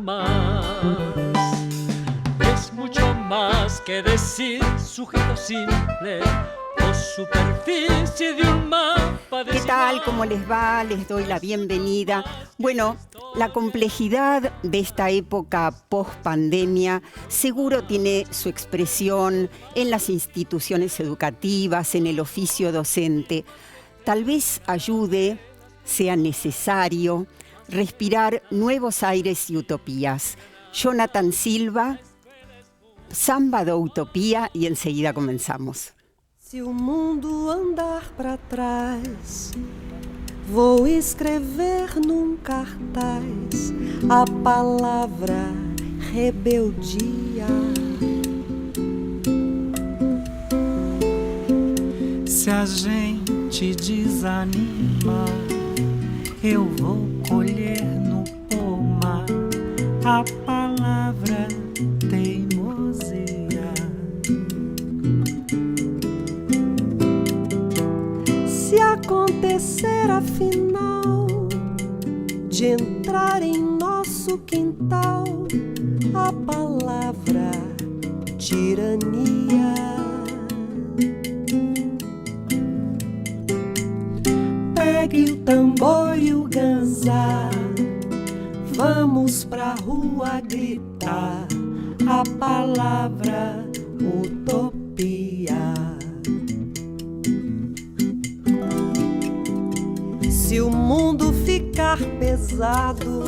más. Es mucho más que decir sujeto simple o superficie de un mapa de... ¿Qué tal? ¿Cómo les va? Les doy la bienvenida. Bueno, la complejidad de esta época post-pandemia seguro tiene su expresión en las instituciones educativas, en el oficio docente. Tal vez ayude, sea necesario, respirar nuevos aires y utopías. Jonathan Silva, Samba da Utopia, y enseguida comenzamos. Se o mundo andar para trás, vou escrever num cartaz a palavra rebeldia. Se a gente desanima, eu vou colher no pomar a palavra teimosia. Se acontecer afinal de entrar em nosso quintal a palavra tirania, pegue o tambor e o ganzá, vamos pra rua gritar a palavra utopia. Se o mundo ficar pesado,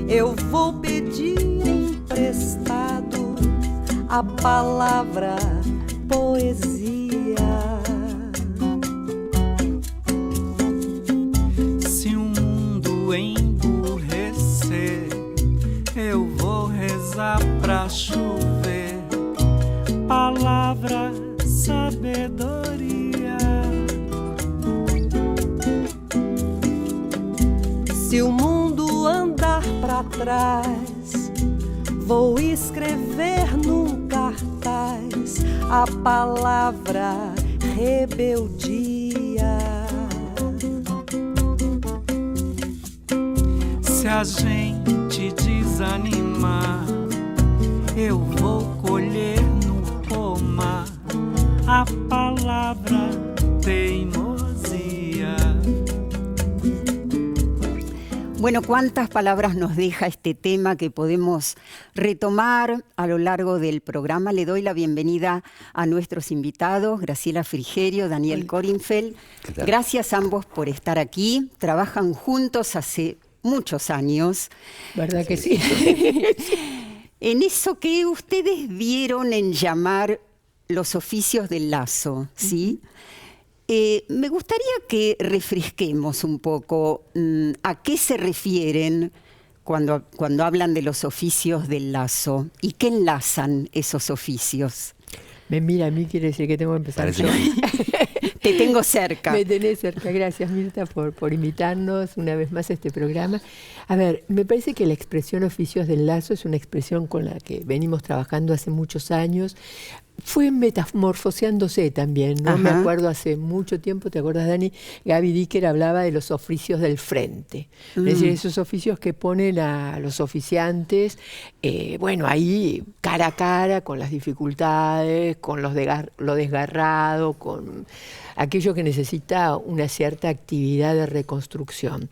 eu vou pedir emprestado a palavra poesia. Se o mundo emburrecer, eu vou rezar pra chover palavra sabedoria. Se o mundo andar para trás, vou escrever num cartaz a palavra rebeldia. Se a gente desanimar, eu vou colher no pomar a palavra teimosia. Bueno, cuántas palabras nos deja este tema que podemos retomar a lo largo del programa. Le doy la bienvenida a nuestros invitados, Graciela Frigerio, Daniel Corinfeld. Gracias a ambos por estar aquí. Trabajan juntos hace muchos años. ¿Verdad que sí? En eso que ustedes vieron en llamar los oficios del lazo, ¿sí? Me gustaría que refresquemos un poco a qué se refieren cuando hablan de los oficios del lazo y qué enlazan esos oficios. Me mira a mí, quiere decir que tengo que empezar yo. Te tengo cerca. Me tenés cerca. Gracias, Mirta, por invitarnos una vez más a este programa. A ver, me parece que la expresión oficios del lazo es una expresión con la que venimos trabajando hace muchos años. Fue metamorfoseándose también, ¿no? Ajá. Me acuerdo hace mucho tiempo, ¿te acuerdas, Dani? Gaby Dicker hablaba de los oficios del frente. Es decir, esos oficios que ponen a los oficiantes, bueno, ahí cara a cara con las dificultades, con lo desgarrado, con aquello que necesita una cierta actividad de reconstrucción.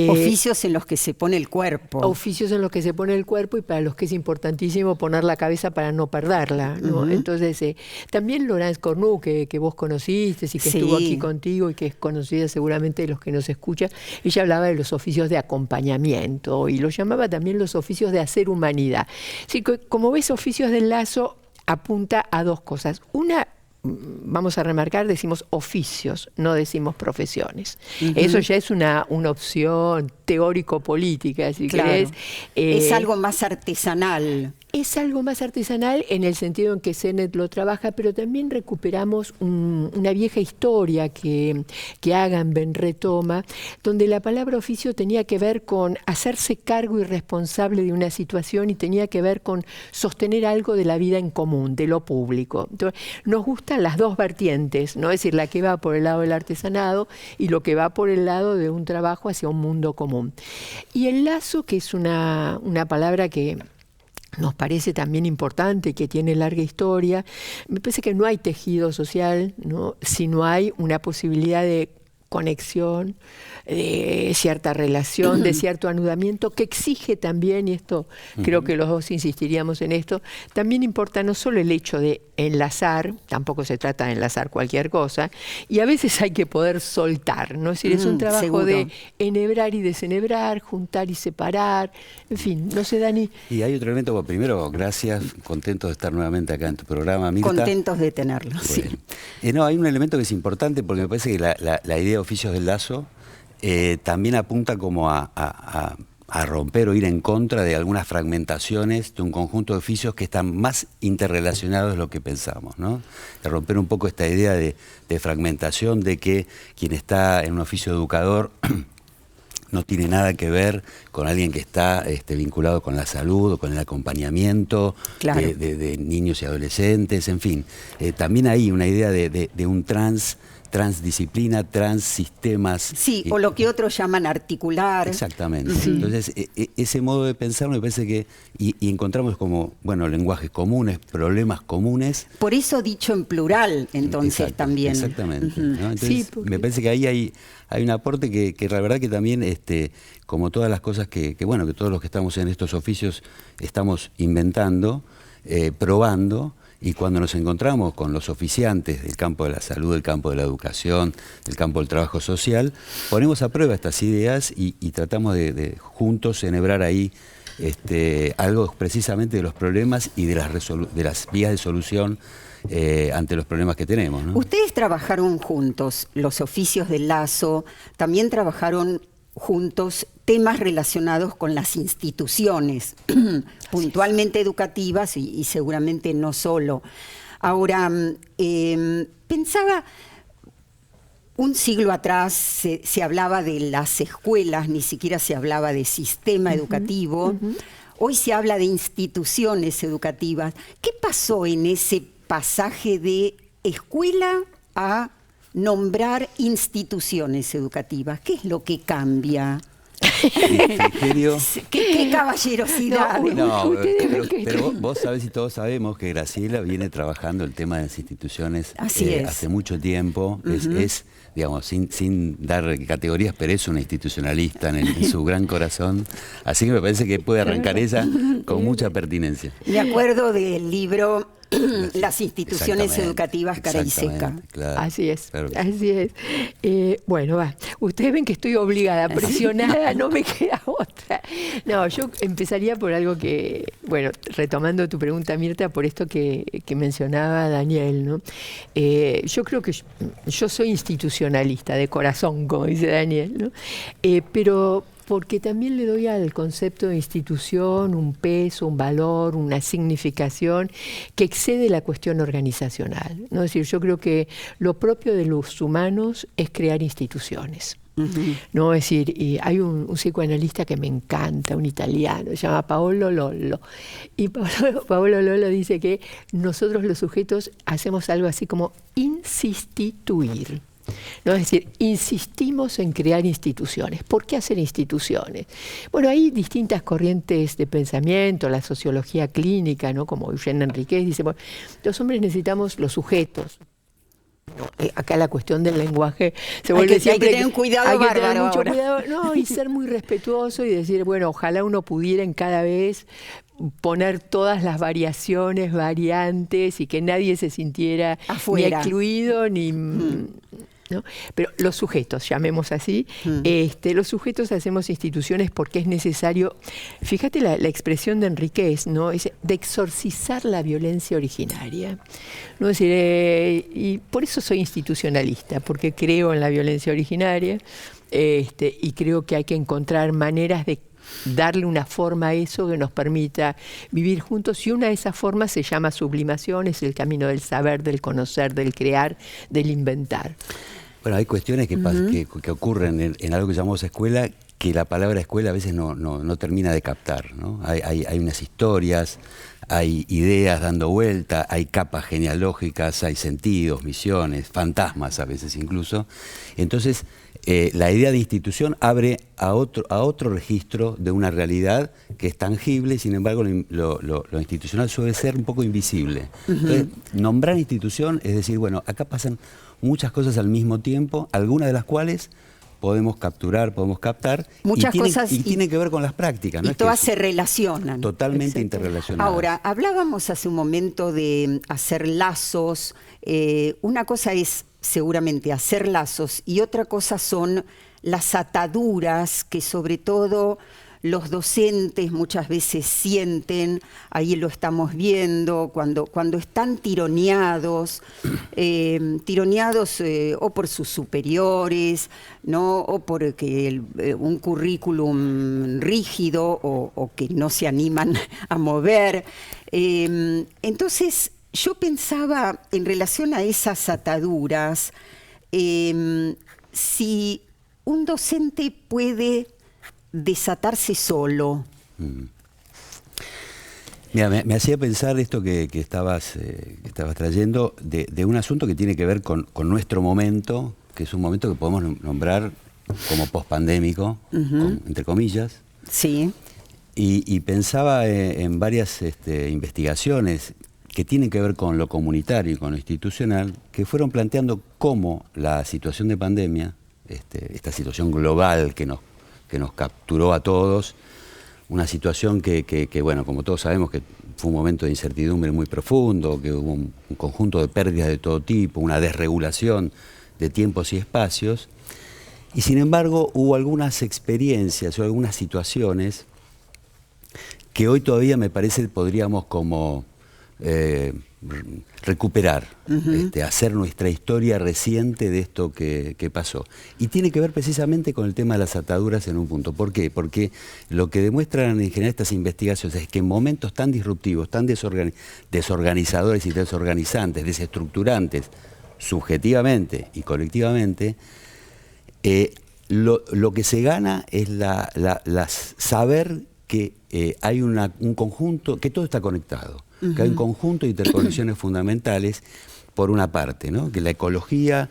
Oficios en los que se pone el cuerpo. Oficios en los que se pone el cuerpo y para los que es importantísimo poner la cabeza para no perderla, ¿no? Entonces, también Laurence Cornu, que vos conociste y que estuvo aquí contigo y que es conocida seguramente de los que nos escuchan, ella hablaba de los oficios de acompañamiento y los llamaba también los oficios de hacer humanidad. Así que, como ves, oficios del lazo apunta a dos cosas. Una, vamos a remarcar, decimos oficios, no decimos profesiones. Eso ya es una opción teórico-política, si querés. Es algo más artesanal. Es algo más artesanal en el sentido en que Sennett lo trabaja, pero también recuperamos una vieja historia que Agamben retoma, donde la palabra oficio tenía que ver con hacerse cargo y responsable de una situación y tenía que ver con sostener algo de la vida en común, de lo público. Entonces, nos gusta gustan las dos vertientes, ¿no? Es decir, la que va por el lado del artesanado y lo que va por el lado de un trabajo hacia un mundo común. Y el lazo, que es una palabra que nos parece también importante, que tiene larga historia, me parece que no hay tejido social, ¿no?, si no hay una posibilidad de conexión, de cierta relación, de cierto anudamiento, que exige también, y esto creo que los dos insistiríamos en esto, también importa no solo el hecho de enlazar, tampoco se trata de enlazar cualquier cosa, y a veces hay que poder soltar, ¿no? Es decir, es un trabajo seguro. de enhebrar y desenhebrar, juntar y separar, en fin, no sé, Dani. Y hay otro elemento, bueno, primero, gracias, contento de estar nuevamente acá en tu programa, Mirta. Contentos de tenerlo, sí. Bueno. No, hay un elemento que es importante porque me parece que la idea de Oficios del Lazo también apunta como a romper o ir en contra de algunas fragmentaciones de un conjunto de oficios que están más interrelacionados de lo que pensamos, ¿no? De romper un poco esta idea de fragmentación, de que quien está en un oficio educador no tiene nada que ver con alguien que está vinculado con la salud o con el acompañamiento, claro, de niños y adolescentes, en fin. También hay una idea de un transdisciplina, transsistemas. Sí, o lo que otros llaman articular. Exactamente. Sí. Entonces, ese modo de pensar me parece que, y encontramos como, bueno, lenguajes comunes, problemas comunes. Por eso dicho en plural, entonces. Exacto, también. Exactamente. ¿No? Entonces, sí, porque... me parece que ahí hay un aporte que la verdad que también, como todas las cosas que todos los que estamos en estos oficios estamos inventando, probando. Y cuando nos encontramos con los oficiantes del campo de la salud, del campo de la educación, del campo del trabajo social, ponemos a prueba estas ideas y tratamos de juntos enhebrar ahí algo precisamente de los problemas y de las vías de solución ante los problemas que tenemos, ¿no? Ustedes trabajaron juntos, los oficios del Lazo, también trabajaron juntos temas relacionados con las instituciones, puntualmente educativas y seguramente no solo. Ahora, pensaba, un siglo atrás se hablaba de las escuelas, ni siquiera se hablaba de sistema educativo. Hoy se habla de instituciones educativas. ¿Qué pasó en ese pasaje de escuela a nombrar instituciones educativas? ¿Qué es lo que cambia? ¿Qué caballerosidad? No, pero vos sabés y todos sabemos que Graciela viene trabajando el tema de las instituciones hace mucho tiempo. Es digamos, sin dar categorías, pero es una institucionalista en su gran corazón. Así que me parece que puede arrancar ella con mucha pertinencia. Me acuerdo del libro Las instituciones educativas, cara y seca. Claro, así es, claro. así es. Bueno, va. Ustedes ven que estoy obligada, presionada, no me queda otra. No, yo empezaría por algo que, bueno, retomando tu pregunta, Mirta, por esto que mencionaba Daniel, ¿no? Yo creo que yo soy institucionalista de corazón, como dice Daniel, ¿no? Pero porque también le doy al concepto de institución un peso, un valor, una significación que excede la cuestión organizacional, ¿no? Es decir, yo creo que lo propio de los humanos es crear instituciones. ¿No? Es decir, hay un psicoanalista que me encanta, un italiano, se llama Paolo Lollo. Y Paolo Lollo dice que nosotros los sujetos hacemos algo así como insistituir. ¿No? Es decir, insistimos en crear instituciones. ¿Por qué hacer instituciones? Bueno, hay distintas corrientes de pensamiento, la sociología clínica, ¿no? Como Eugene Enriquez dice, bueno, los hombres necesitamos los sujetos. Acá la cuestión del lenguaje se vuelve siempre... Hay que tener un cuidado hay que bárbaro tener mucho ahora. cuidado, no, y ser muy respetuoso y decir, bueno, ojalá uno pudiera en cada vez poner todas las variaciones, variantes y que nadie se sintiera afuera, ni excluido ni... ¿no? Pero los sujetos, llamemos así, los sujetos hacemos instituciones porque es necesario, fíjate la expresión de Enriquez, ¿no? Es de exorcizar la violencia originaria, ¿no? Es decir, y por eso soy institucionalista, porque creo en la violencia originaria, y creo que hay que encontrar maneras de darle una forma a eso que nos permita vivir juntos, y una de esas formas se llama sublimación, es el camino del saber, del conocer, del crear, del inventar. Bueno, hay cuestiones que ocurren en algo que llamamos escuela, que la palabra escuela a veces no termina de captar, ¿no? Hay unas historias, hay ideas dando vuelta, hay capas genealógicas, hay sentidos, misiones, fantasmas a veces incluso. Entonces, la idea de institución abre a otro registro de una realidad que es tangible, sin embargo lo institucional suele ser un poco invisible. Entonces, nombrar institución es decir, bueno, acá pasan muchas cosas al mismo tiempo, algunas de las cuales podemos capturar, podemos captar, muchas cosas y tienen que ver con las prácticas, ¿no? Y todas se relacionan. Totalmente interrelacionadas. Ahora, hablábamos hace un momento de hacer lazos. Una cosa es seguramente hacer lazos y otra cosa son las ataduras que sobre todo los docentes muchas veces sienten, ahí lo estamos viendo, cuando están tironeados o por sus superiores, ¿no? O por un currículum rígido o que no se animan a mover. Entonces, yo pensaba en relación a esas ataduras, si un docente puede desatarse solo. Mira, me hacía pensar esto que estabas trayendo de un asunto que tiene que ver con nuestro momento, que es un momento que podemos nombrar como pospandémico, entre comillas. Sí. Y pensaba en varias investigaciones que tienen que ver con lo comunitario y con lo institucional, que fueron planteando cómo la situación de pandemia, esta situación global que nos capturó a todos, una situación que, bueno, como todos sabemos, que fue un momento de incertidumbre muy profundo, que hubo un conjunto de pérdidas de todo tipo, una desregulación de tiempos y espacios, y sin embargo hubo algunas experiencias o algunas situaciones que hoy todavía me parece podríamos como recuperar, hacer nuestra historia reciente de esto que pasó. Y tiene que ver precisamente con el tema de las ataduras en un punto. ¿Por qué? Porque lo que demuestran en general estas investigaciones es que en momentos tan disruptivos, tan desorganizadores y desorganizantes, desestructurantes, subjetivamente y colectivamente, lo que se gana es saber que hay un conjunto, que todo está conectado. Que hay un conjunto de interconexiones fundamentales, por una parte, ¿no? Que la ecología,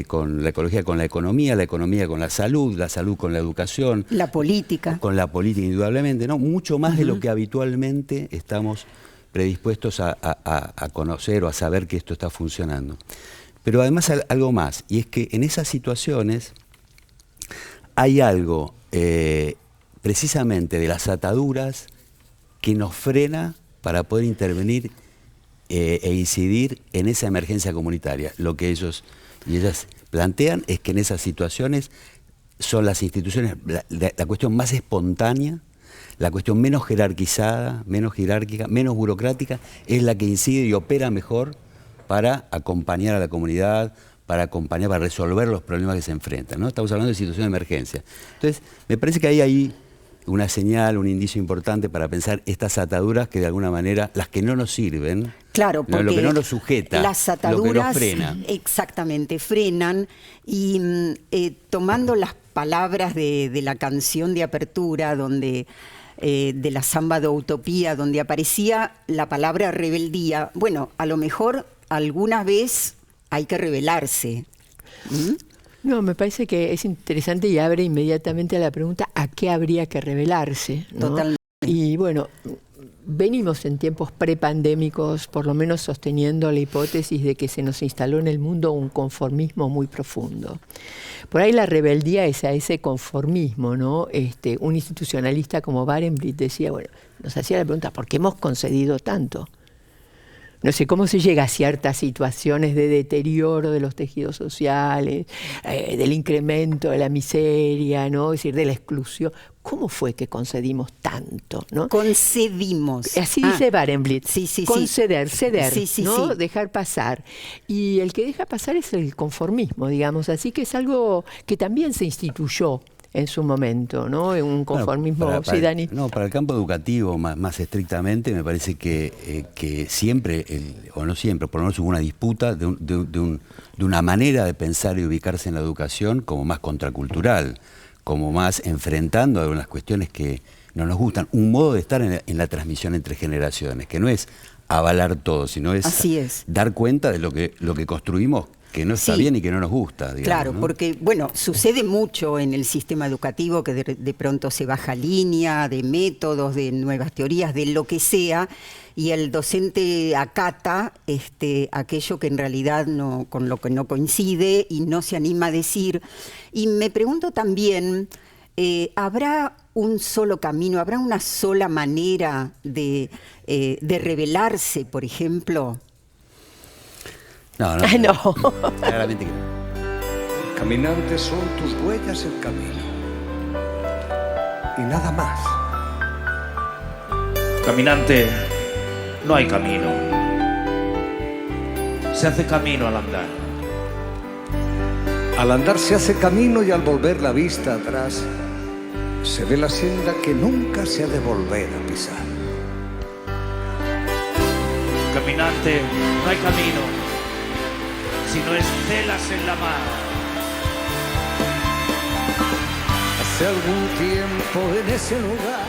con la economía, la economía con la salud con la educación. La política. Con la política, indudablemente, ¿no? Mucho más de lo que habitualmente estamos predispuestos a conocer o a saber que esto está funcionando. Pero además algo más, y es que en esas situaciones hay algo, precisamente de las ataduras, que nos frena para poder intervenir e incidir en esa emergencia comunitaria. Lo que ellos y ellas plantean es que en esas situaciones son las instituciones, la cuestión más espontánea, la cuestión menos jerarquizada, menos jerárquica, menos burocrática, es la que incide y opera mejor para acompañar a la comunidad, para resolver los problemas que se enfrentan, ¿no? Estamos hablando de situación de emergencia. Entonces, me parece que hay ahí una señal, un indicio importante para pensar estas ataduras que de alguna manera, las que no nos sirven, claro, porque lo que no nos sujeta, las ataduras, lo que nos frena. Exactamente, frenan. Y tomando las palabras de la canción de apertura, donde de la samba de Utopía, donde aparecía la palabra rebeldía, bueno, a lo mejor alguna vez hay que rebelarse. No, me parece que es interesante y abre inmediatamente a la pregunta ¿a qué habría que rebelarse? ¿No? Totalmente. Y bueno, venimos en tiempos prepandémicos, por lo menos sosteniendo la hipótesis de que se nos instaló en el mundo un conformismo muy profundo. Por ahí la rebeldía es a ese conformismo, ¿no? Un institucionalista como Barenblith decía, bueno, nos hacía la pregunta, ¿por qué hemos concedido tanto? No sé cómo se llega a ciertas situaciones de deterioro de los tejidos sociales, del incremento de la miseria, ¿no? Es decir, de la exclusión. ¿Cómo fue que concedimos tanto, ¿no? Concedimos. Así dice Barenblith. Sí, conceder, ceder, ¿no? Sí. Dejar pasar. Y el que deja pasar es el conformismo, digamos. Así que es algo que también se instituyó en su momento, ¿no? En un conformismo para el campo educativo, más estrictamente, me parece que siempre, o no siempre, por lo menos hubo una disputa de una manera de pensar y ubicarse en la educación como más contracultural, como más enfrentando algunas cuestiones que no nos gustan. Un modo de estar en la transmisión entre generaciones, que no es avalar todo, sino es dar cuenta de lo que construimos, que no está bien y que no nos gusta. Digamos, claro, ¿no? porque, bueno, sucede mucho en el sistema educativo que de pronto se baja línea de métodos, de nuevas teorías, de lo que sea, y el docente acata aquello que en realidad con lo que no coincide y no se anima a decir. Y me pregunto también, ¿habrá un solo camino, habrá una sola manera de rebelarse, por ejemplo? No. Claramente que no. Caminante, son tus huellas el camino. Y nada más. Caminante, no hay camino. Se hace camino al andar. Al andar se hace camino y al volver la vista atrás, se ve la senda que nunca se ha de volver a pisar. Caminante, no hay camino, si no estelas en la mar. Hace algún tiempo en ese lugar,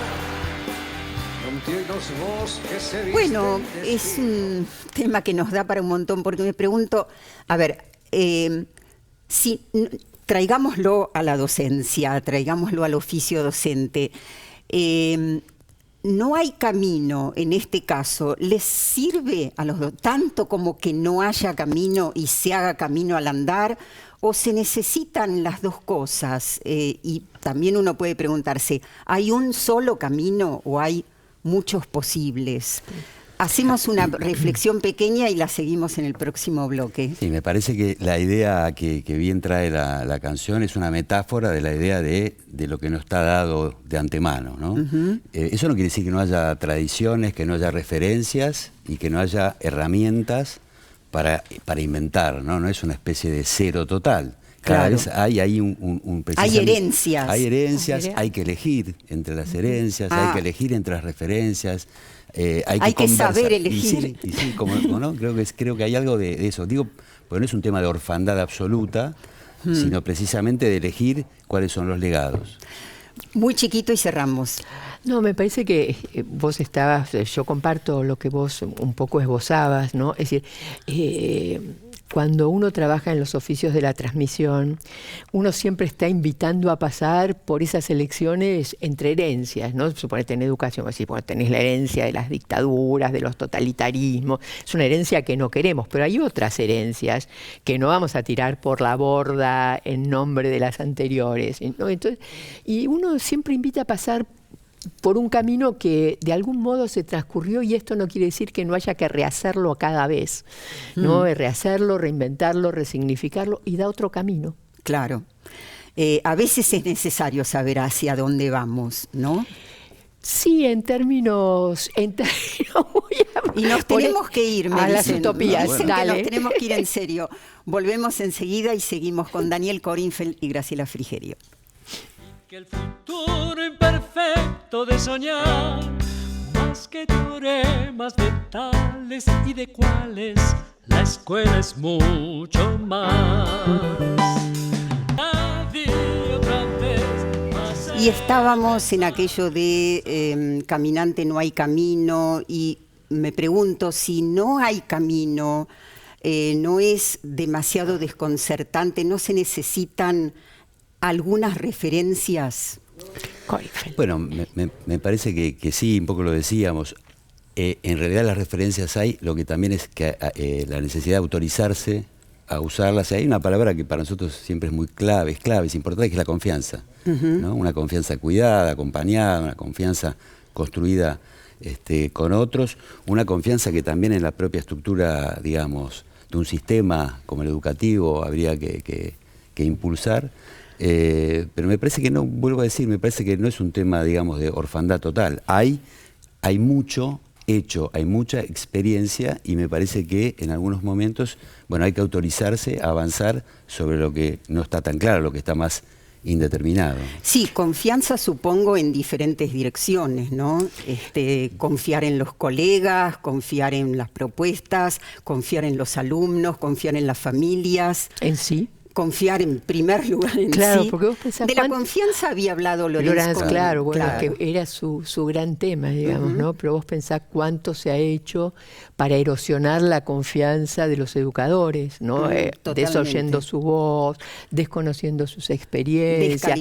donde los bosques se visten. Bueno, es un tema que nos da para un montón, porque me pregunto, a ver, traigámoslo a la docencia, traigámoslo al oficio docente. No hay camino, en este caso, ¿les sirve a los dos tanto como que no haya camino y se haga camino al andar? ¿O se necesitan las dos cosas? Y también uno puede preguntarse, ¿hay un solo camino o hay muchos posibles? Hacemos una reflexión pequeña y la seguimos en el próximo bloque. Sí, me parece que la idea que bien trae la canción es una metáfora de la idea de lo que no está dado de antemano, ¿no? Eso no quiere decir que no haya tradiciones, que no haya referencias y que no haya herramientas para inventar, ¿no? No es una especie de cero total. Cada vez hay ahí hay herencias. Hay herencias, hay que elegir entre las herencias, hay que elegir entre las referencias. Hay que saber elegir. Y sí, como ¿no? Creo que hay algo de eso. Digo, porque no es un tema de orfandad absoluta, sino precisamente de elegir cuáles son los legados. Muy chiquito y cerramos. No, me parece que vos yo comparto lo que vos un poco esbozabas, ¿no? Es decir, cuando uno trabaja en los oficios de la transmisión, uno siempre está invitando a pasar por esas elecciones entre herencias, ¿no? Suponete en educación, así, bueno, tenés la herencia de las dictaduras, de los totalitarismos, es una herencia que no queremos, pero hay otras herencias que no vamos a tirar por la borda en nombre de las anteriores, ¿no? Entonces, y uno siempre invita a pasar por un camino que de algún modo se transcurrió, y esto no quiere decir que no haya que rehacerlo cada vez, ¿no? Rehacerlo, reinventarlo, resignificarlo, y da otro camino. Claro. A veces es necesario saber hacia dónde vamos, ¿no? Sí, en términos y nos tenemos que ir, me a dicen, las utopías. Me dicen Dale. que nos tenemos que ir en serio. Volvemos enseguida y seguimos con Daniel Corinfeld y Graciela Frigerio. Que el futuro imperfecto de soñar, más que teoremas de tales y de cuales, la escuela es mucho más. Otra vez, más Y estábamos en aquello de caminante no hay camino, y me pregunto si no hay camino, no es demasiado desconcertante, no se necesitan algunas referencias. Bueno, me parece que sí, un poco lo decíamos. En realidad las referencias hay, lo que también es que la necesidad de autorizarse a usarlas. Hay una palabra que para nosotros siempre es muy clave, es importante, que es la confianza, ¿no? Una confianza cuidada, acompañada, una confianza construida con otros, una confianza que también en la propia estructura, digamos, de un sistema como el educativo habría que impulsar. Pero me parece que no, vuelvo a decir, me parece que no es un tema, digamos, de orfandad total. Hay mucho hecho, hay mucha experiencia, y me parece que en algunos momentos, bueno, hay que autorizarse a avanzar sobre lo que no está tan claro, lo que está más indeterminado. Sí, confianza supongo en diferentes direcciones, ¿no? Confiar en los colegas, confiar en las propuestas, confiar en los alumnos, confiar en las familias. En sí. confiar en primer lugar en Claro, sí. porque vos pensás de la confianza había hablado Lorenz. Claro, bueno, claro. que era su gran tema, digamos, ¿no? Pero vos pensás cuánto se ha hecho para erosionar la confianza de los educadores, ¿no? Desoyendo su voz, desconociendo sus experiencias,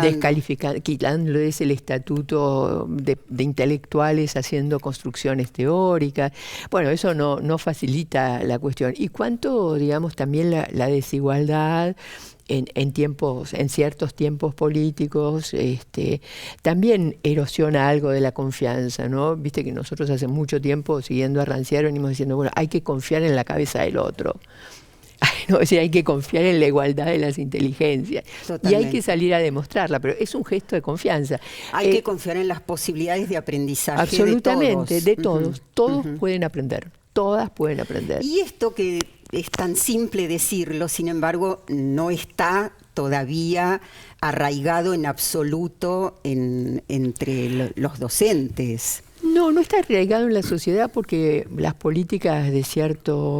descalificando, quitándoles el estatuto de intelectuales, haciendo construcciones teóricas. Bueno, eso no facilita la cuestión. Y cuánto, digamos, también la desigualdad en ciertos tiempos políticos, también erosiona algo de la confianza, ¿no? Viste que nosotros hace mucho tiempo, siguiendo a Rancière, venimos diciendo, bueno, hay que confiar en la cabeza del otro. No, o sea, hay que confiar en la igualdad de las inteligencias. Totalmente. Y hay que salir a demostrarla, pero es un gesto de confianza. Hay que confiar en las posibilidades de aprendizaje. Absolutamente, de todos. Todos pueden aprender, todas pueden aprender. Y esto que es tan simple decirlo, sin embargo, no está todavía arraigado en absoluto entre los docentes. No está arraigado en la sociedad porque las políticas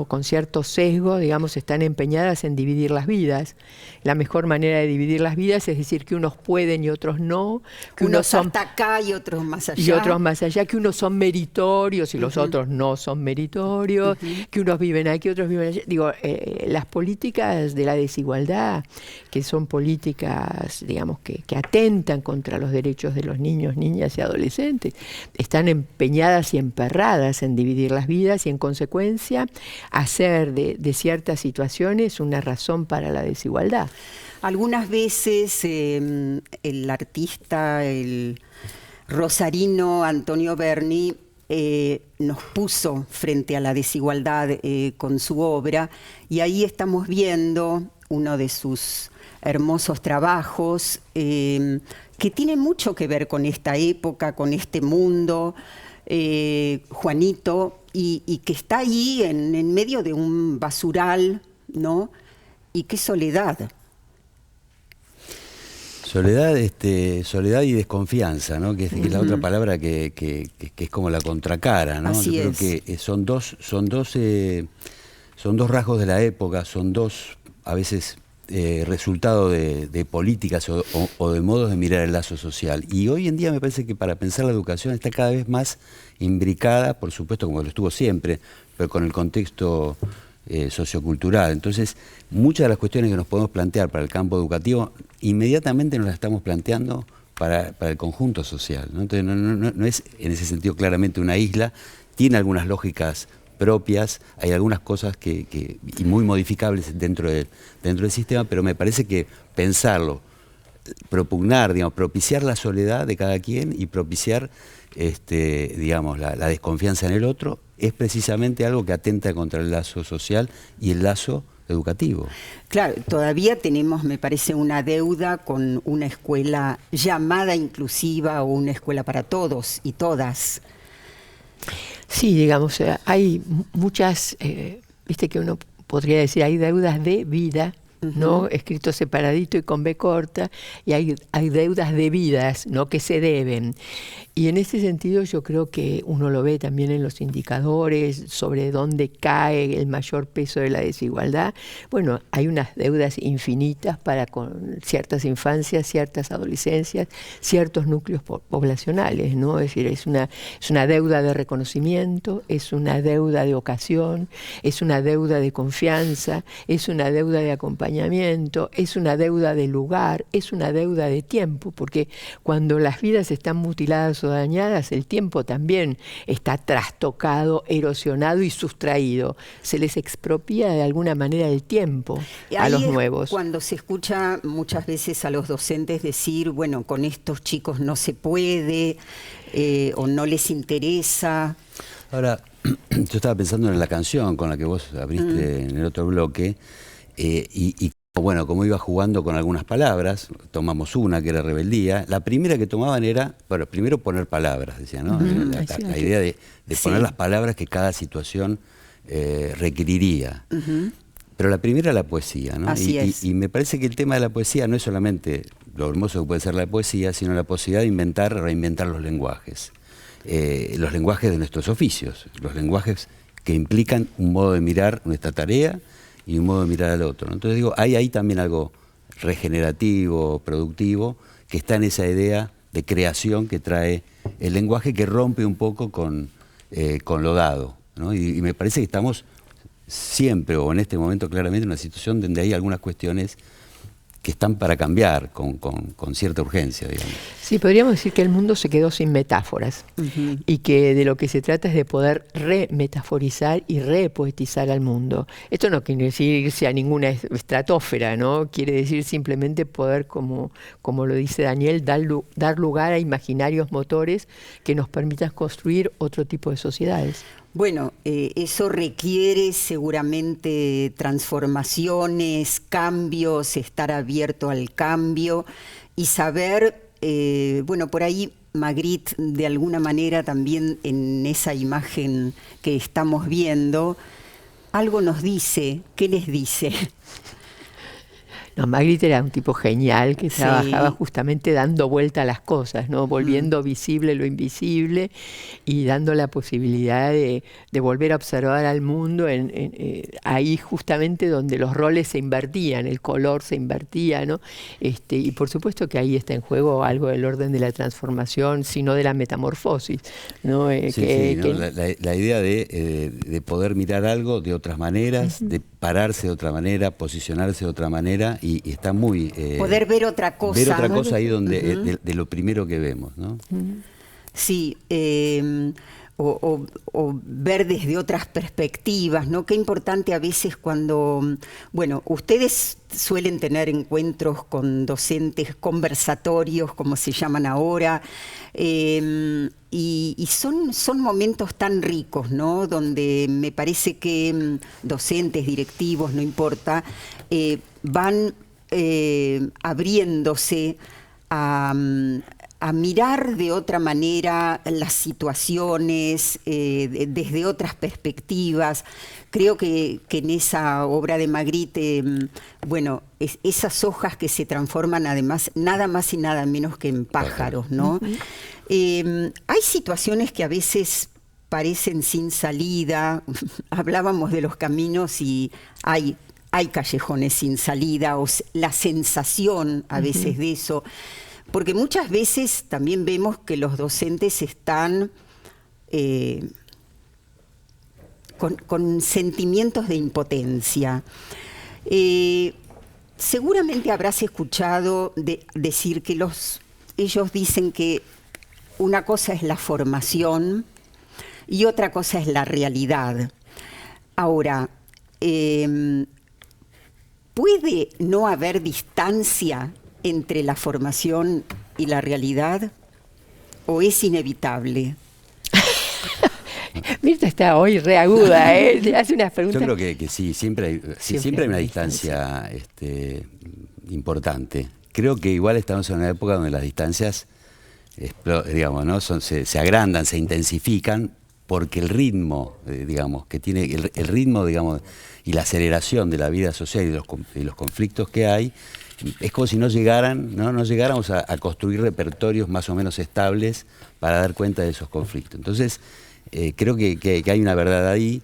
con cierto sesgo, digamos, están empeñadas en dividir las vidas. La mejor manera de dividir las vidas es decir que unos pueden y otros no. Que unos son hasta acá y otros más allá. Y otros más allá, que unos son meritorios y los otros no son meritorios, que unos viven aquí y otros viven allá. Digo, las políticas de la desigualdad, que son políticas, digamos, que atentan contra los derechos de los niños, niñas y adolescentes, están empeñadas y emperradas en dividir las vidas y en consecuencia hacer de ciertas situaciones una razón para la desigualdad. Algunas veces el artista, el rosarino Antonio Berni, nos puso frente a la desigualdad con su obra, y ahí estamos viendo uno de sus hermosos trabajos que tiene mucho que ver con esta época, con este mundo, Juanito, y que está ahí en medio de un basural, ¿no? Y qué soledad. Soledad y desconfianza, ¿no? Que es la otra palabra que es como la contracara, ¿no? Así Yo es. creo que son dos rasgos de la época, son dos, a veces, resultado de políticas o de modos de mirar el lazo social. Y hoy en día me parece que para pensar la educación está cada vez más imbricada, por supuesto, como lo estuvo siempre, pero con el contexto sociocultural. Entonces, muchas de las cuestiones que nos podemos plantear para el campo educativo, inmediatamente nos las estamos planteando para el conjunto social, ¿no? Entonces, no es en ese sentido claramente una isla, tiene algunas lógicas propias, hay algunas cosas y muy modificables dentro del sistema, pero me parece que pensarlo, propugnar, digamos, propiciar la soledad de cada quien y propiciar digamos, la desconfianza en el otro, es precisamente algo que atenta contra el lazo social y el lazo educativo. Claro, todavía tenemos, me parece, una deuda con una escuela llamada inclusiva o una escuela para todos y todas. Sí, digamos, hay muchas, viste que uno podría decir, hay deudas de vida, ¿no? Escrito separadito y con B corta, y hay deudas de vidas, ¿no? Que se deben. Y en ese sentido yo creo que uno lo ve también en los indicadores sobre dónde cae el mayor peso de la desigualdad. Bueno, hay unas deudas infinitas para con ciertas infancias, ciertas adolescencias, ciertos núcleos poblacionales, ¿no? Es decir, es una deuda de reconocimiento, es una deuda de ocasión, es una deuda de confianza, es una deuda de acompañamiento, es una deuda de lugar, es una deuda de tiempo, porque cuando las vidas están mutiladas o dañadas, el tiempo también está trastocado, erosionado y sustraído. Se les expropia de alguna manera el tiempo a los nuevos. Cuando se escucha muchas veces a los docentes decir, bueno, con estos chicos no se puede o no les interesa. Ahora, yo estaba pensando en la canción con la que vos abriste en el otro bloque, y bueno, como iba jugando con algunas palabras, tomamos una que era rebeldía. La primera que tomaban era, bueno, primero poner palabras, decía, ¿no? La idea de poner las palabras que cada situación requeriría. Pero la primera la poesía, ¿no? Así es. Y me parece que el tema de la poesía no es solamente lo hermoso que puede ser la poesía, sino la posibilidad de reinventar los lenguajes de nuestros oficios, los lenguajes que implican un modo de mirar nuestra tarea y un modo de mirar al otro, ¿no? Entonces digo, hay ahí también algo regenerativo, productivo, que está en esa idea de creación que trae el lenguaje, que rompe un poco con lo dado, ¿no? Y me parece que estamos siempre, o en este momento claramente, en una situación donde hay algunas cuestiones que están para cambiar con cierta urgencia, digamos. Sí, podríamos decir que el mundo se quedó sin metáforas y que de lo que se trata es de poder remetaforizar y repoetizar al mundo. Esto no quiere decir irse a ninguna estratosfera, ¿no? Quiere decir simplemente poder, como lo dice Daniel, dar lugar a imaginarios motores que nos permitan construir otro tipo de sociedades. Bueno, eso requiere seguramente transformaciones, cambios, estar abierto al cambio y saber, bueno, por ahí Magritte de alguna manera también en esa imagen que estamos viendo, algo nos dice. ¿Qué les dice? No, Magritte era un tipo genial que trabajaba justamente dando vuelta a las cosas, ¿no? Volviendo visible lo invisible y dando la posibilidad de volver a observar al mundo ahí justamente donde los roles se invertían, el color se invertía, ¿no? Y por supuesto que ahí está en juego algo del orden de la transformación, sino de la metamorfosis, ¿no? La idea de poder mirar algo de otras maneras, de pararse de otra manera, posicionarse de otra manera, y está muy... poder ver otra cosa. Ver otra cosa ahí donde de lo primero que vemos, ¿no? Sí, o ver desde otras perspectivas, ¿no? Qué importante a veces cuando... Bueno, ustedes suelen tener encuentros con docentes, conversatorios, como se llaman ahora, y son momentos tan ricos, ¿no? Donde me parece que docentes, directivos, no importa, van abriéndose a mirar de otra manera las situaciones, desde otras perspectivas. Creo que en esa obra de Magritte, bueno, esas hojas que se transforman además nada más y nada menos que en pájaros, ¿no? Hay situaciones que a veces parecen sin salida. Hablábamos de los caminos y hay callejones sin salida, o la sensación a veces de eso. Porque muchas veces también vemos que los docentes están con sentimientos de impotencia. Seguramente habrás escuchado decir que ellos dicen que una cosa es la formación y otra cosa es la realidad. Ahora, ¿puede no haber distancia entre la formación y la realidad? ¿O es inevitable? Mirta está hoy reaguda, ¿eh? Hace unas preguntas. Yo creo que sí, siempre hay una distancia importante. Creo que igual estamos en una época donde las distancias, digamos, ¿no? se agrandan, se intensifican, porque el ritmo, digamos, que tiene el ritmo, digamos, y la aceleración de la vida social y los conflictos que hay, es como si no llegáramos a construir repertorios más o menos estables para dar cuenta de esos conflictos. Entonces, creo que hay una verdad ahí,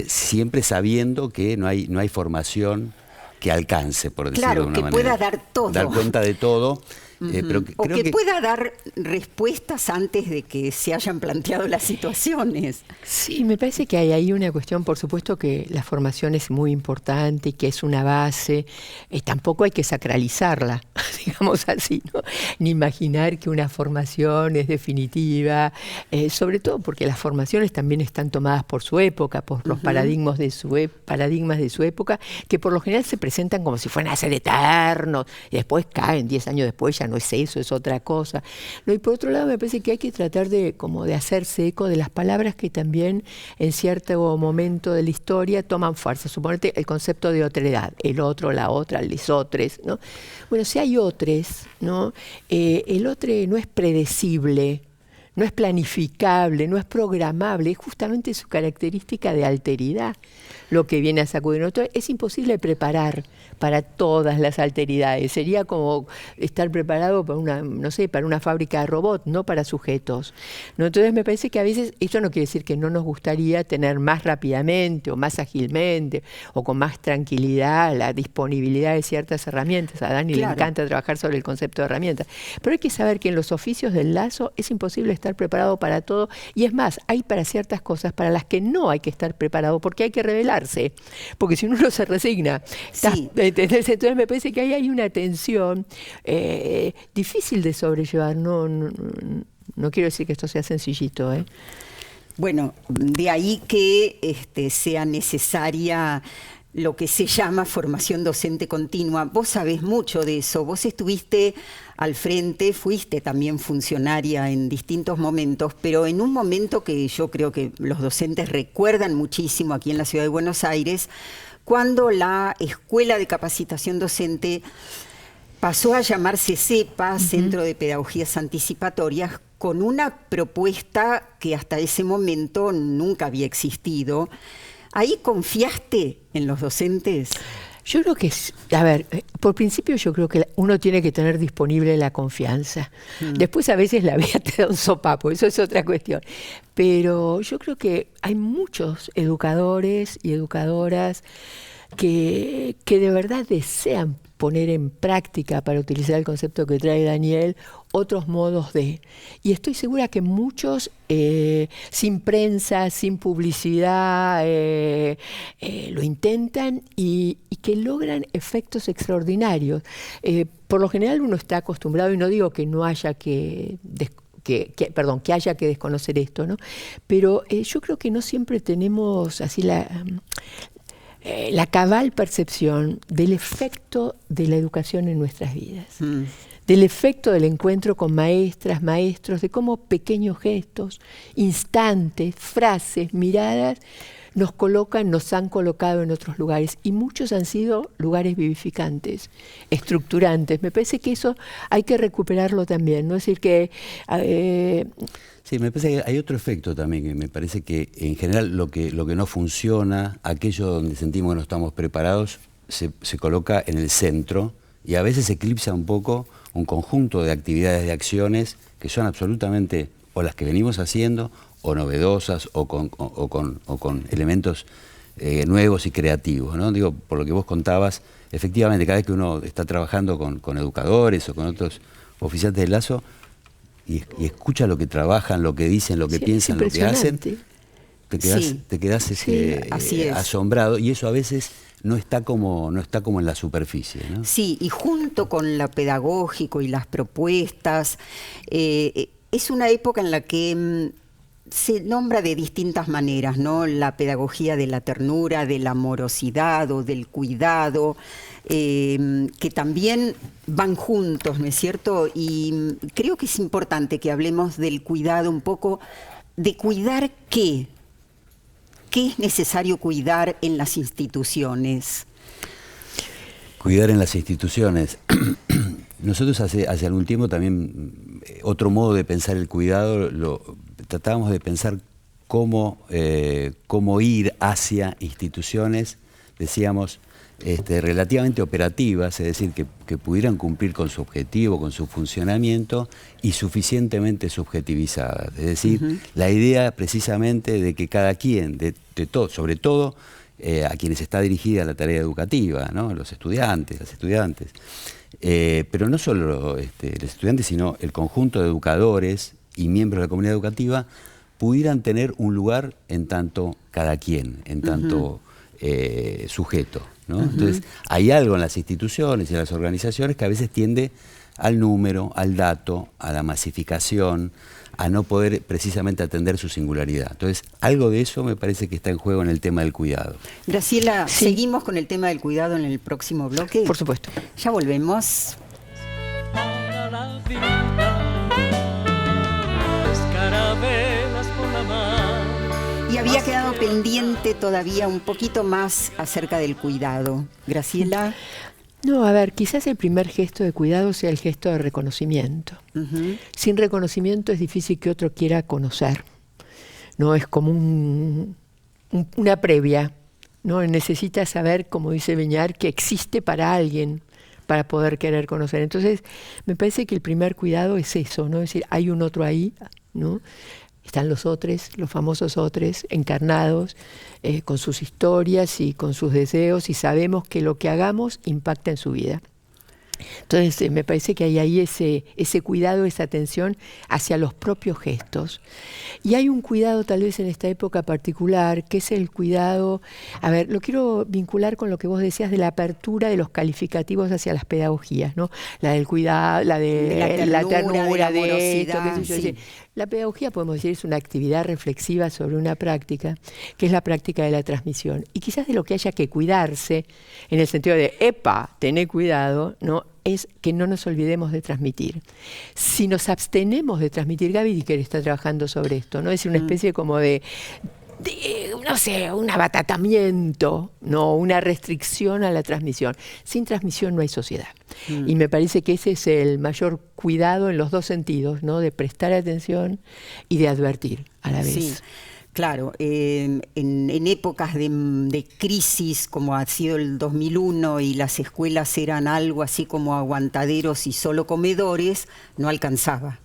siempre sabiendo que no hay formación que alcance, por decirlo de una manera. Claro, que pueda dar todo. Dar cuenta de todo. Pero o que pueda dar respuestas antes de que se hayan planteado las situaciones. Sí, me parece que hay ahí una cuestión, por supuesto que la formación es muy importante y que es una base, tampoco hay que sacralizarla, digamos así, ¿no? Ni imaginar que una formación es definitiva, sobre todo porque las formaciones también están tomadas por su época, por los paradigmas de su época, que por lo general se presentan como si fueran a ser eternos, y después caen, 10 años después ya no es eso, es otra cosa. No, y por otro lado me parece que hay que tratar de hacerse eco de las palabras que también en cierto momento de la historia toman fuerza. Suponete el concepto de otredad, el otro, la otra, les otres, ¿no? Bueno, si hay otres, ¿no? El otro no es predecible, no es planificable, no es programable, es justamente su característica de alteridad lo que viene a sacudir. Es imposible preparar para todas las alteridades. Sería como estar preparado para una, no sé, para una fábrica de robots, no para sujetos, ¿no? Entonces me parece que a veces, esto no quiere decir que no nos gustaría tener más rápidamente o más ágilmente o con más tranquilidad la disponibilidad de ciertas herramientas. A Dani le encanta trabajar sobre el concepto de herramientas. Pero hay que saber que en los oficios del lazo es imposible estar preparado para todo, y es más, hay para ciertas cosas para las que no hay que estar preparado porque hay que rebelarse, porque si uno no se resigna, Sí. entonces me parece que ahí hay una tensión difícil de sobrellevar. No quiero decir que esto sea sencillito, ¿eh? Bueno, de ahí que sea necesaria lo que se llama formación docente continua. Vos sabés mucho de eso, vos estuviste al frente, fuiste también funcionaria en distintos momentos, pero en un momento que yo creo que los docentes recuerdan muchísimo aquí en la ciudad de Buenos Aires, cuando la Escuela de Capacitación Docente pasó a llamarse CEPA, Centro de Pedagogías Anticipatorias, con una propuesta que hasta ese momento nunca había existido. ¿Ahí confiaste en los docentes? Yo creo que, a ver, por principio yo creo que uno tiene que tener disponible la confianza. Después a veces la vida te da un sopapo, eso es otra cuestión. Pero yo creo que hay muchos educadores y educadoras que de verdad desean poner en práctica, para utilizar el concepto que trae Daniel, otros modos de. Y estoy segura que muchos, sin prensa, sin publicidad, lo intentan y que logran efectos extraordinarios. Por lo general uno está acostumbrado, y no digo que no haya que haya que desconocer esto, ¿no? Pero yo creo que no siempre tenemos así la cabal percepción del efecto de la educación en nuestras vidas, del efecto del encuentro con maestras, maestros, de cómo pequeños gestos, instantes, frases, miradas nos han colocado en otros lugares, y muchos han sido lugares vivificantes, estructurantes. Me parece que eso hay que recuperarlo también, ¿no? Es decir que sí, me parece que hay otro efecto también, que me parece que en general lo que no funciona, aquello donde sentimos que no estamos preparados, se coloca en el centro, y a veces eclipsa un poco un conjunto de actividades, de acciones que son absolutamente o las que venimos haciendo, o novedosas, o con elementos nuevos y creativos, ¿no? Digo, por lo que vos contabas, efectivamente, cada vez que uno está trabajando con educadores o con otros oficiantes del lazo, y escucha lo que trabajan, lo que dicen, lo que piensan, lo que hacen, te quedás asombrado, y eso a veces no está como en la superficie, ¿no? Sí, y junto con lo pedagógico y las propuestas, es una época en la que se nombra de distintas maneras, ¿no? La pedagogía de la ternura, de la amorosidad o del cuidado, que también van juntos, ¿no es cierto? Y creo que es importante que hablemos del cuidado un poco, de cuidar qué es necesario cuidar en las instituciones. Cuidar en las instituciones. Nosotros hace algún tiempo también, otro modo de pensar el cuidado, tratábamos de pensar cómo ir hacia instituciones, decíamos, relativamente operativas, es decir, que pudieran cumplir con su objetivo, con su funcionamiento, y suficientemente subjetivizadas. Es decir, la idea precisamente de que cada quien, sobre todo a quienes está dirigida la tarea educativa, ¿no? Los estudiantes, las estudiantes, pero no solo los estudiantes, sino el conjunto de educadores y miembros de la comunidad educativa, pudieran tener un lugar en tanto cada quien, en tanto sujeto, ¿no? Entonces, hay algo en las instituciones y en las organizaciones que a veces tiende al número, al dato, a la masificación, a no poder precisamente atender su singularidad. Entonces, algo de eso me parece que está en juego en el tema del cuidado. Graciela, ¿seguimos con el tema del cuidado en el próximo bloque? Por supuesto. Ya volvemos. Para la vida, las carabelas por la mar. Y había quedado pendiente todavía un poquito más acerca del cuidado. Graciela. No, a ver, quizás el primer gesto de cuidado sea el gesto de reconocimiento. Ujú. Sin reconocimiento es difícil que otro quiera conocer. No es como una previa. No necesita saber, como dice Beñar, que existe para alguien para poder querer conocer. Entonces, me parece que el primer cuidado es eso, ¿no? Es decir, hay un otro ahí, ¿no? Están los otros, los famosos otros, encarnados, con sus historias y con sus deseos, y sabemos que lo que hagamos impacta en su vida. Entonces, me parece que hay ahí ese cuidado, esa atención hacia los propios gestos. Y hay un cuidado tal vez en esta época particular, que es el cuidado, a ver, lo quiero vincular con lo que vos decías de la apertura de los calificativos hacia las pedagogías, ¿no? La del cuidado, la de la ternura, de la de esto, amorosidad, qué sé yo. sí. Es decir, la pedagogía, podemos decir, es una actividad reflexiva sobre una práctica, que es la práctica de la transmisión. Y quizás de lo que haya que cuidarse, en el sentido de, epa, tené cuidado, ¿no? Es que no nos olvidemos de transmitir. Si nos abstenemos de transmitir, Gaby Dicker está trabajando sobre esto, ¿no? Es una especie como de no sé, un abatatamiento, no, una restricción a la transmisión. Sin transmisión no hay sociedad. Y me parece que ese es el mayor cuidado en los dos sentidos, ¿no? De prestar atención y de advertir a la vez. Sí. Claro, en épocas de crisis como ha sido el 2001 y las escuelas eran algo así como aguantaderos y solo comedores, no alcanzaba.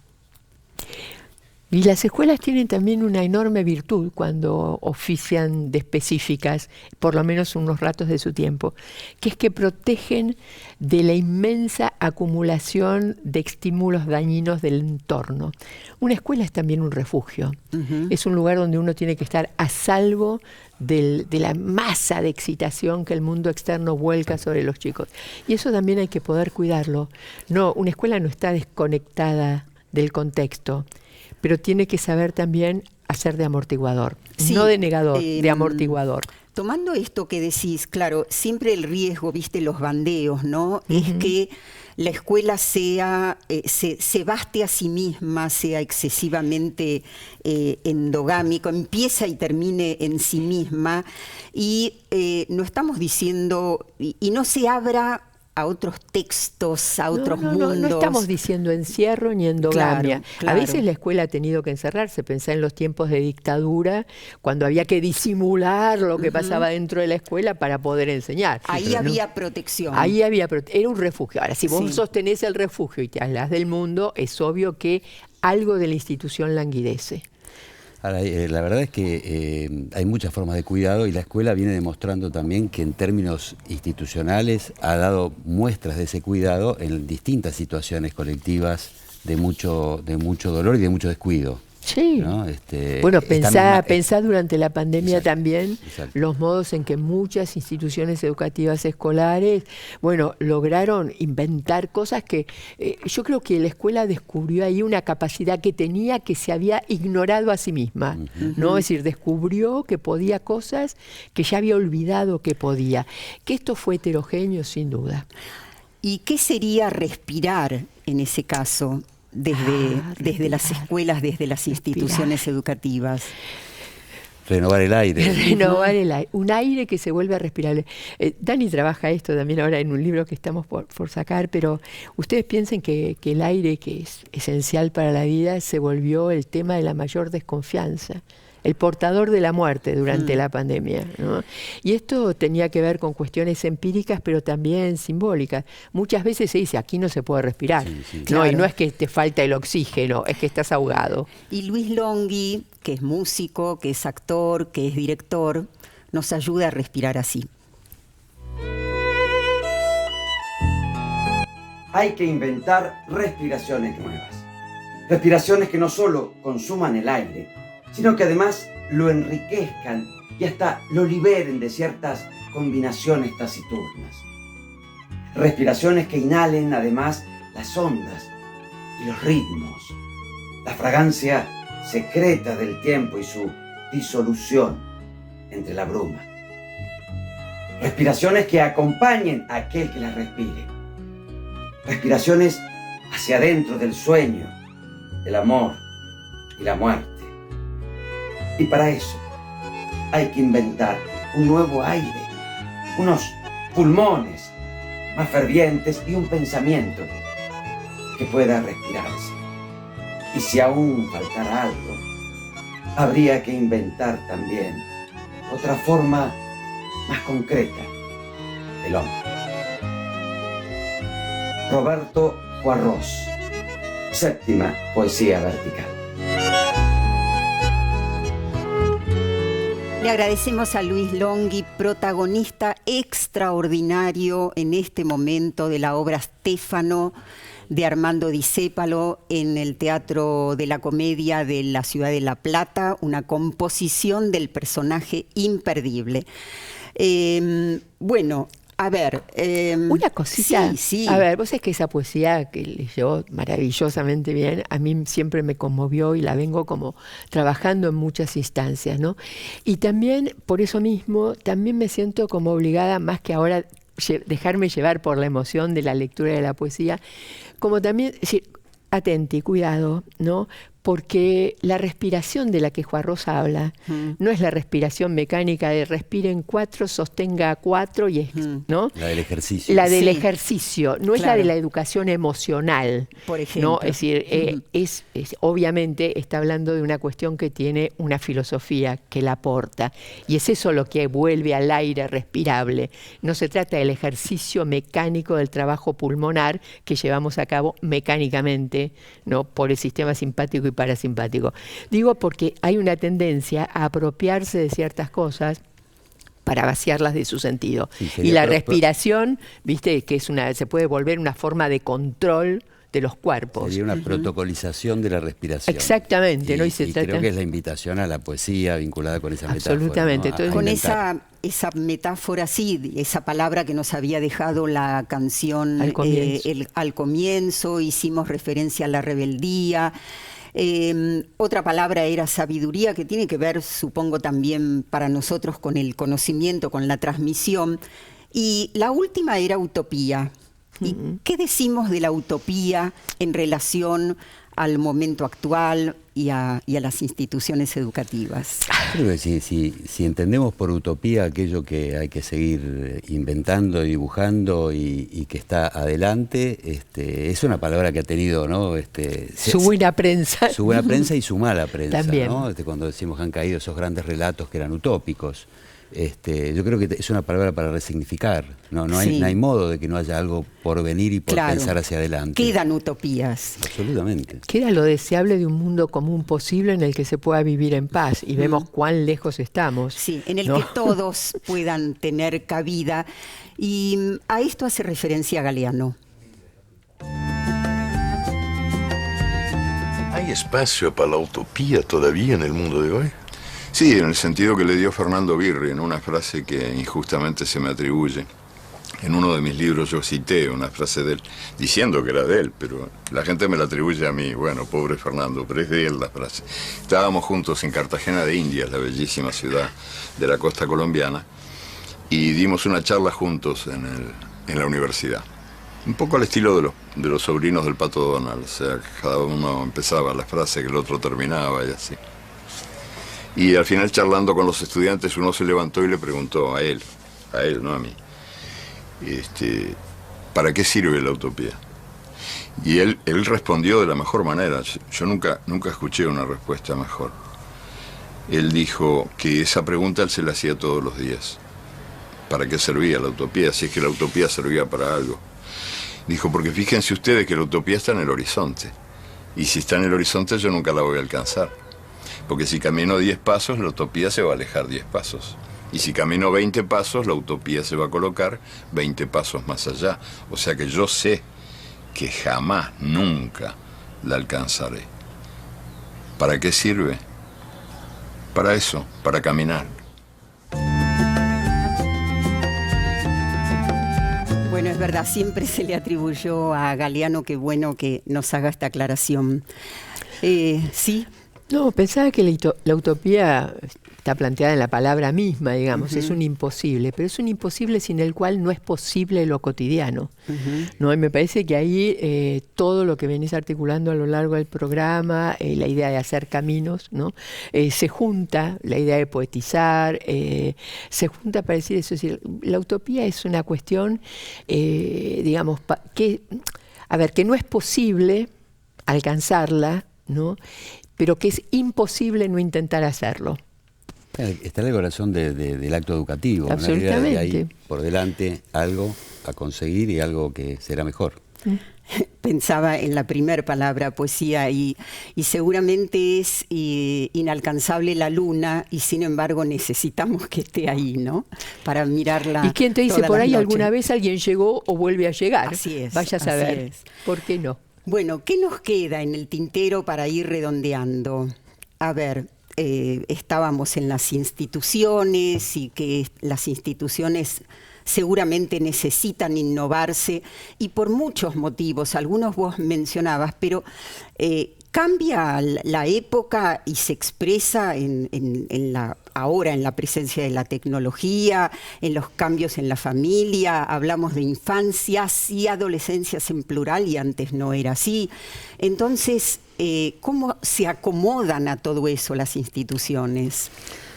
Y las escuelas tienen también una enorme virtud cuando ofician de específicas, por lo menos unos ratos de su tiempo, que es que protegen de la inmensa acumulación de estímulos dañinos del entorno. Una escuela es también un refugio, es un lugar donde uno tiene que estar a salvo de la masa de excitación que el mundo externo vuelca sobre los chicos. Y eso también hay que poder cuidarlo. No, una escuela no está desconectada del contexto, pero tiene que saber también hacer de amortiguador, Sí, no de negador, de amortiguador. Tomando esto que decís, claro, siempre el riesgo, viste, los bandeos, ¿no? Es que la escuela sea, se baste a sí misma, sea excesivamente endogámico, empieza y termine en sí misma, y no estamos diciendo, y no se abra a otros textos, a otros mundos. No estamos diciendo encierro ni endogamia. Claro. A veces la escuela ha tenido que encerrarse. Pensá en los tiempos de dictadura, cuando había que disimular lo que pasaba dentro de la escuela para poder enseñar. Ahí había protección. Ahí era un refugio. Ahora, si vos Sí. sostenés el refugio y te hablas del mundo, es obvio que algo de la institución languidece. Ahora, la verdad es que hay muchas formas de cuidado y la escuela viene demostrando también que en términos institucionales ha dado muestras de ese cuidado en distintas situaciones colectivas de mucho dolor y de mucho descuido. Sí. ¿No? Bueno, pensá durante la pandemia Exacto, también exacto. los modos en que muchas instituciones educativas escolares, bueno, lograron inventar cosas que yo creo que la escuela descubrió ahí una capacidad que tenía que se había ignorado a sí misma, ¿no? Es decir, descubrió que podía cosas que ya había olvidado que podía. Que esto fue heterogéneo, sin duda. ¿Y qué sería respirar en ese caso? Desde las escuelas, desde las instituciones educativas. Renovar el aire. Renovar el aire, un aire que se vuelve respirable. Dani trabaja esto también ahora en un libro que estamos por sacar, pero ustedes piensen que el aire, que es esencial para la vida, se volvió el tema de la mayor desconfianza, el portador de la muerte durante la pandemia, ¿no? Y esto tenía que ver con cuestiones empíricas, pero también simbólicas. Muchas veces se dice, aquí no se puede respirar. Sí, No, y claro. no es que te falta el oxígeno, es que estás ahogado. Y Luis Longhi, que es músico, que es actor, que es director, nos ayuda a respirar así. Hay que inventar respiraciones nuevas. Respiraciones que no solo consuman el aire, sino que además lo enriquezcan y hasta lo liberen de ciertas combinaciones taciturnas. Respiraciones que inhalen además las ondas y los ritmos, la fragancia secreta del tiempo y su disolución entre la bruma. Respiraciones que acompañen a aquel que las respire. Respiraciones hacia adentro del sueño, del amor y la muerte. Y para eso hay que inventar un nuevo aire, unos pulmones más fervientes y un pensamiento que pueda respirarse. Y si aún faltara algo, habría que inventar también otra forma más concreta del hombre. Roberto Juarros, séptima poesía vertical. Le agradecemos a Luis Longhi, protagonista extraordinario en este momento de la obra Stéfano de Armando Di Cépalo en el Teatro de la Comedia de la Ciudad de La Plata, una composición del personaje imperdible. Bueno, a ver... una cosita. Sí, sí. A ver, vos sabés que esa poesía que le llevó maravillosamente bien, a mí siempre me conmovió y la vengo como trabajando en muchas instancias, ¿no? Y también, por eso mismo, también me siento como obligada, más que ahora dejarme llevar por la emoción de la lectura de la poesía, como también decir, atenti, cuidado, ¿no? Porque la respiración de la que Juarros habla no es la respiración mecánica de respiren 4, sostenga 4 y ¿no? La del ejercicio. La del ejercicio, no es la de la educación emocional. Por ejemplo. ¿No? Es decir, obviamente está hablando de una cuestión que tiene una filosofía que la aporta. Y es eso lo que vuelve al aire respirable. No se trata del ejercicio mecánico del trabajo pulmonar que llevamos a cabo mecánicamente, ¿no? Por el sistema simpático y parasimpático. Digo porque hay una tendencia a apropiarse de ciertas cosas para vaciarlas de su sentido. Sí, y la respiración, viste, que se puede volver una forma de control de los cuerpos. Sería una protocolización de la respiración. Exactamente, ¿no? Y creo que es la invitación a la poesía vinculada con esa metáfora. Absolutamente. ¿No? Entonces, con esa metáfora, sí, esa palabra que nos había dejado la canción al comienzo, hicimos referencia a la rebeldía. Otra palabra era sabiduría, que tiene que ver, supongo, también para nosotros con el conocimiento, con la transmisión. Y la última era utopía. ¿Y qué decimos de la utopía en relación al momento actual y a las instituciones educativas? Creo que si entendemos por utopía aquello que hay que seguir inventando, dibujando y que está adelante, es una palabra que ha tenido, ¿no? Su buena prensa. Su buena prensa y su mala prensa, también. ¿no? Cuando decimos que han caído esos grandes relatos que eran utópicos. Yo creo que es una palabra para resignificar. No hay modo de que no haya algo por venir y por pensar hacia adelante. Quedan utopías. Absolutamente. Queda lo deseable de un mundo común posible en el que se pueda vivir en paz y vemos cuán lejos estamos. Sí, en el que todos puedan tener cabida. Y a esto hace referencia Galeano. ¿Hay espacio para la utopía todavía en el mundo de hoy? Sí, en el sentido que le dio Fernando Birri, en una frase que injustamente se me atribuye. En uno de mis libros yo cité una frase de él, diciendo que era de él, pero la gente me la atribuye a mí. Bueno, pobre Fernando, pero es de él la frase. Estábamos juntos en Cartagena de Indias, la bellísima ciudad de la costa colombiana, y dimos una charla juntos en la universidad. Un poco al estilo de los sobrinos del Pato Donald, o sea, cada uno empezaba la frase que el otro terminaba y así. Y al final, charlando con los estudiantes, uno se levantó y le preguntó a él, no a mí, ¿para qué sirve la utopía? Y él respondió de la mejor manera. Yo nunca escuché una respuesta mejor. Él dijo que esa pregunta él se la hacía todos los días. ¿Para qué servía la utopía? Si es que la utopía servía para algo. Dijo, porque fíjense ustedes que la utopía está en el horizonte. Y si está en el horizonte yo nunca la voy a alcanzar. Porque si camino 10 pasos, la utopía se va a alejar 10 pasos. Y si camino 20 pasos, la utopía se va a colocar 20 pasos más allá. O sea que yo sé que jamás, nunca la alcanzaré. ¿Para qué sirve? Para eso, para caminar. Bueno, es verdad, siempre se le atribuyó a Galeano, qué bueno que nos haga esta aclaración. Sí. No, pensaba que la utopía está planteada en la palabra misma, digamos, es un imposible, pero es un imposible sin el cual no es posible lo cotidiano. ¿No? Y me parece que ahí todo lo que venís articulando a lo largo del programa, la idea de hacer caminos, ¿no? Se junta, la idea de poetizar, se junta para decir eso. Es decir, la utopía es una cuestión, digamos, que no es posible alcanzarla, ¿no? Pero que es imposible no intentar hacerlo. Está en el corazón del acto educativo. Absolutamente. De ahí por delante algo a conseguir y algo que será mejor. Pensaba en la primera palabra, poesía, y seguramente es inalcanzable la luna, y sin embargo necesitamos que esté ahí, ¿no? Para mirarla. ¿Y quién te dice todas por las ahí noches? alguna vez alguien llegó o vuelve a llegar? Así es. Vaya a saber. Así es. ¿Por qué no? Bueno, ¿qué nos queda en el tintero para ir redondeando? A ver, estábamos en las instituciones y que las instituciones seguramente necesitan innovarse y por muchos motivos, algunos vos mencionabas, pero cambia la época y se expresa ahora en la presencia de la tecnología, en los cambios en la familia, hablamos de infancias y adolescencias en plural y antes no era así. Entonces, ¿cómo se acomodan a todo eso las instituciones?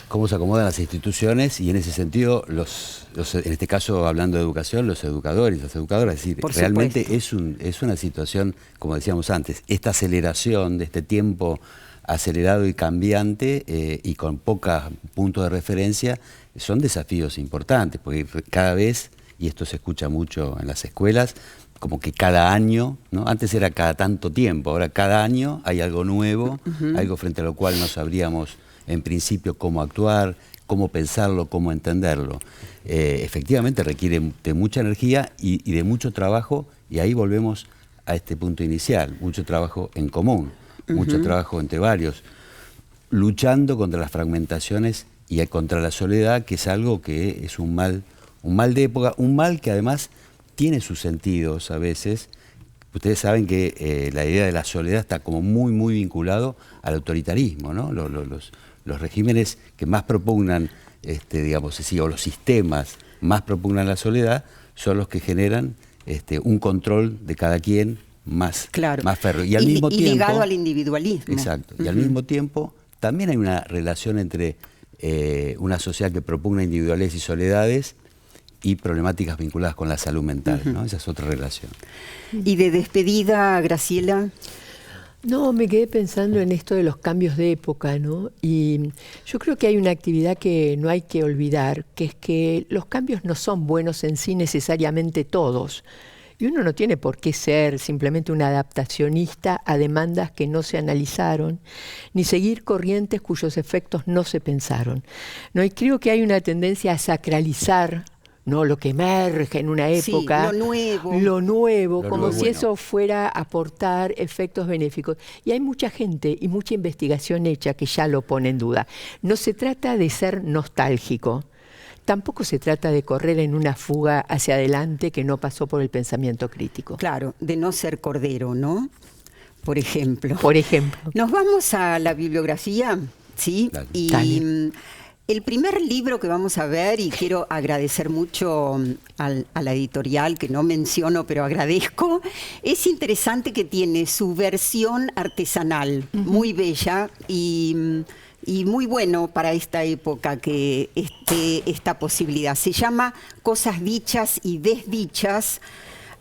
Cómo se acomodan las instituciones y en ese sentido, en este caso hablando de educación, los educadores, las educadoras, es decir, realmente es una situación, como decíamos antes, esta aceleración de este tiempo acelerado y cambiante y con pocos puntos de referencia, son desafíos importantes, porque cada vez, y esto se escucha mucho en las escuelas, como que cada año, ¿no? Antes era cada tanto tiempo, ahora cada año hay algo nuevo, algo frente a lo cual no sabríamos en principio cómo actuar, cómo pensarlo, cómo entenderlo. Efectivamente requiere de mucha energía y de mucho trabajo, y ahí volvemos a este punto inicial, mucho trabajo en común, mucho trabajo entre varios, luchando contra las fragmentaciones y contra la soledad, que es algo que es un mal de época, un mal que además tiene sus sentidos a veces. Ustedes saben que la idea de la soledad está como muy vinculado al autoritarismo, ¿no? Los regímenes que más propugnan, digamos así, o los sistemas más propugnan la soledad, son los que generan un control de cada quien más férreo. Y al mismo tiempo, ligado al individualismo. Exacto. Y al mismo tiempo también hay una relación entre una sociedad que propugna individualidades y soledades y problemáticas vinculadas con la salud mental, ¿no? Esa es otra relación. Y de despedida, Graciela. No, me quedé pensando en esto de los cambios de época, ¿no? Y yo creo que hay una actividad que no hay que olvidar, que es que los cambios no son buenos en sí necesariamente todos. Y uno no tiene por qué ser simplemente un adaptacionista a demandas que no se analizaron, ni seguir corrientes cuyos efectos no se pensaron, ¿no? Y creo que hay una tendencia a sacralizar, ¿no?, lo que emerge en una época, lo nuevo, como si eso fuera a aportar efectos benéficos. Y hay mucha gente y mucha investigación hecha que ya lo pone en duda. No se trata de ser nostálgico, tampoco se trata de correr en una fuga hacia adelante que no pasó por el pensamiento crítico. Claro, de no ser cordero, ¿no? Por ejemplo. Por ejemplo. Nos vamos a la bibliografía, ¿sí? Dale. Y el primer libro que vamos a ver, y quiero agradecer mucho a la editorial, que no menciono, pero agradezco, es interesante que tiene su versión artesanal, muy bella y muy bueno para esta época que esté esta posibilidad. Se llama Cosas dichas y desdichas.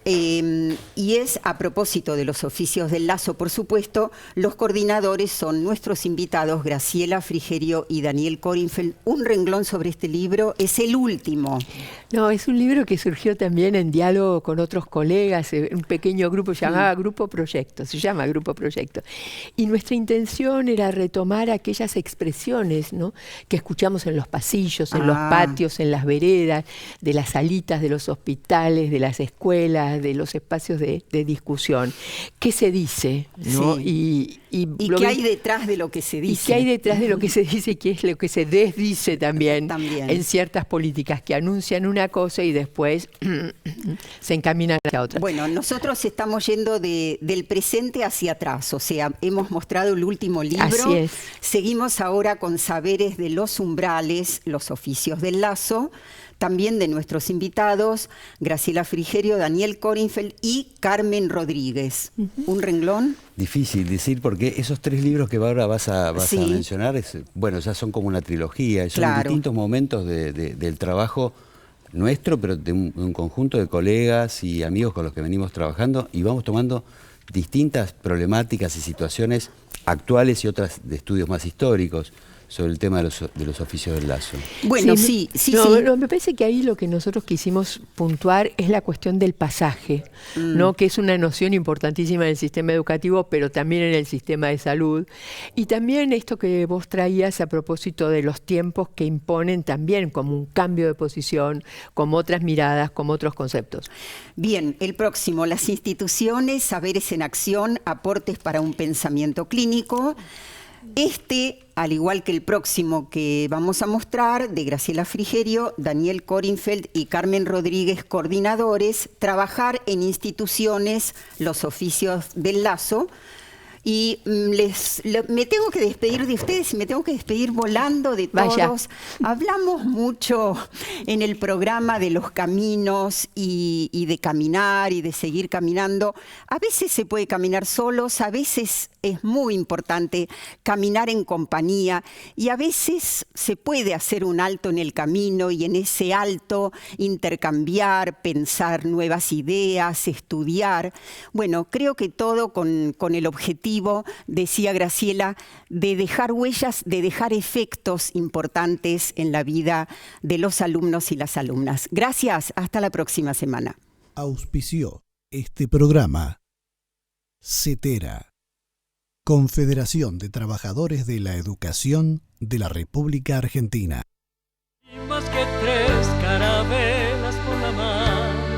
Y es a propósito de los oficios del lazo, por supuesto. Los coordinadores son nuestros invitados Graciela Frigerio y Daniel Korinfeld. Un renglón sobre este libro, es el último. No, es un libro que surgió también en diálogo con otros colegas, un pequeño grupo llamado Grupo Proyecto, se llama Grupo Proyecto. Y nuestra intención era retomar aquellas expresiones, ¿no?, que escuchamos en los pasillos, en los patios, en las veredas, de las salitas de los hospitales, de las escuelas, de los espacios de discusión. ¿Qué se dice, ¿no? Sí. ¿Y qué hay detrás de lo que se dice? ¿Y qué hay detrás de lo que se dice? ¿Qué es lo que se desdice también en ciertas políticas que anuncian una cosa y después se encaminan hacia otra? Bueno, nosotros estamos yendo del presente hacia atrás, o sea, hemos mostrado el último libro. Así es. Seguimos ahora con Saberes de los Umbrales, los oficios del lazo, también de nuestros invitados, Graciela Frigerio, Daniel Korinfeld y Carmen Rodríguez. ¿Un renglón? Difícil decir, porque esos 3 libros que ahora vas a mencionar, ya son como una trilogía, son distintos momentos del trabajo nuestro, pero de un conjunto de colegas y amigos con los que venimos trabajando, y vamos tomando distintas problemáticas y situaciones actuales y otras de estudios más históricos sobre el tema de los oficios del lazo. Bueno, sí. No, me parece que ahí lo que nosotros quisimos puntuar es la cuestión del pasaje, ¿no? Que es una noción importantísima en el sistema educativo, pero también en el sistema de salud. Y también esto que vos traías a propósito de los tiempos que imponen también como un cambio de posición, como otras miradas, como otros conceptos. Bien, el próximo, las instituciones, saberes en acción, aportes para un pensamiento clínico. Al igual que el próximo que vamos a mostrar, de Graciela Frigerio, Daniel Korinfeld y Carmen Rodríguez, coordinadores, trabajar en instituciones, los oficios del lazo. Y me tengo que despedir de ustedes y me tengo que despedir volando de todos. Vaya. Hablamos mucho en el programa de los caminos y de caminar y de seguir caminando. A veces se puede caminar solos, a veces es muy importante caminar en compañía y a veces se puede hacer un alto en el camino y en ese alto intercambiar, pensar nuevas ideas, estudiar. Bueno, creo que todo con el objetivo, decía Graciela, de dejar huellas, de dejar efectos importantes en la vida de los alumnos y las alumnas. Gracias, hasta la próxima semana. Auspició este programa CETERA, Confederación de Trabajadores de la Educación de la República Argentina. Y más que 3 carabelas